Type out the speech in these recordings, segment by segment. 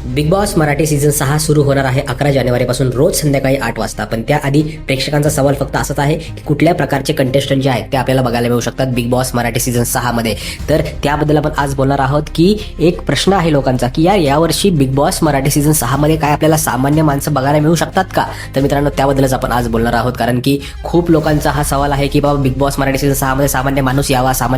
Big boss Marathi season 6 सुरू होणार आहे 11 जानेवारीपासून रोज संध्याकाळी 8 वाजता. पण त्याआधी प्रेक्षकांचा सवाल फक्त असाच आहे की कुठल्या प्रकारचे कंटेस्टंट जे आहेत ते आपल्याला बघायला मिळू शकतात बिग बॉस मराठी सीझन 6 मध्ये. तर त्याबद्दल आपण आज बोलणार आहोत की एक प्रश्न आहे लोकांचा की यार यावर्षी बिग बॉस मराठी सीझन 6 मध्ये काय आपल्याला सामान्य माणसं बघायला मिळू शकतात का. तर मित्रांनो त्याबद्दलच आपण आज बोलणार आहोत, कारण की खूप लोकांचा हा सवाल आहे की बाबा बिग बॉस मराठी सीझन 6 मध्ये सामान्य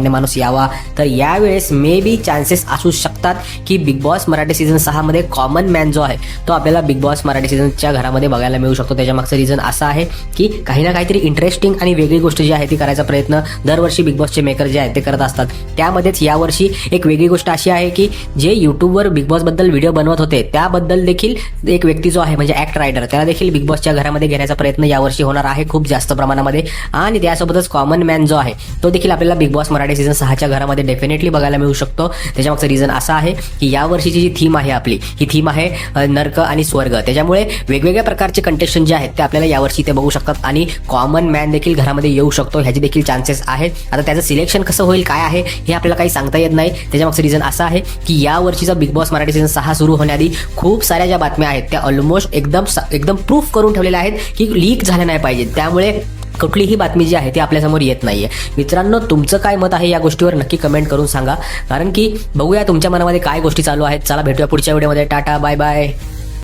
माणूस यावा. तर यावेळेस मे बी चान्सेस असू शकतात की बिग बॉस मराठी सीझन 6 मध्ये कॉमन मॅन जो आहे तो आपल्याला बिग बॉस मराठी सीझनच्या घरामध्ये बघायला मिळू शकतो. त्याच्या मागचं रिझन असं आहे की काही ना काहीतरी इंटरेस्टिंग आणि वेगळी गोष्ट जी आहे ती करायचा प्रयत्न दरवर्षी बिग बॉसचे मेकर जे आहेत ते करत असतात. त्यामध्येच यावर्षी एक वेगळी गोष्ट अशी आहे की जे युट्यूबवर बिग बॉस बद्दल व्हिडिओ बनवत होते त्याबद्दल देखील एक व्यक्ती जो आहे म्हणजे ॲक्ट रायडर त्याला देखील बिग बॉसच्या घरामध्ये घेण्याचा प्रयत्न यावर्षी होणार आहे खूप जास्त प्रमाणामध्ये. आणि त्यासोबतच कॉमन मॅन जो आहे तो देखील आपल्याला बिग बॉस मराठी सीझन 6च्या घरामध्ये डेफिनेटली बघायला मिळू शकतो. त्याच्यामागचं रिझन असं आहे की यावर्षीची जी थीम आहे आपली ही थीम आहे नर्क आणि स्वर्ग. त्याच्यामुळे वेगवेगळ्या प्रकारचे कंटेस्टंट जे आहेत ते आपल्याला यावर्षी ते बघू शकतात आणि कॉमन मॅन देखील घरामध्ये येऊ शकतो ह्याचे देखील चान्सेस आहेत. आता त्याचं सिलेक्शन कसं होईल काय आहे हे आपल्याला काही सांगता येत नाही. त्याच्यामागचं रिझन असं आहे की यावर्षीचा बिग बॉस मराठी सीझन 6 सुरू होण्याआधी खूप साऱ्या ज्या बातम्या आहेत त्या ऑलमोस्ट एकदम प्रूफ करून ठेवलेल्या आहेत की लीक झाल्या नाही पाहिजेत. त्यामुळे कुठलीही बातमी जी आहे ती आपल्यासमोर येत नाहीये. मित्रांनो तुमचं काय मत आहे या गोष्टीवर नक्की कमेंट करून सांगा, कारण की बघूया तुमच्या मनामध्ये काय गोष्टी चालू आहेत. चला भेटूया पुढच्या व्हिडिओमध्ये. Tata bye bye.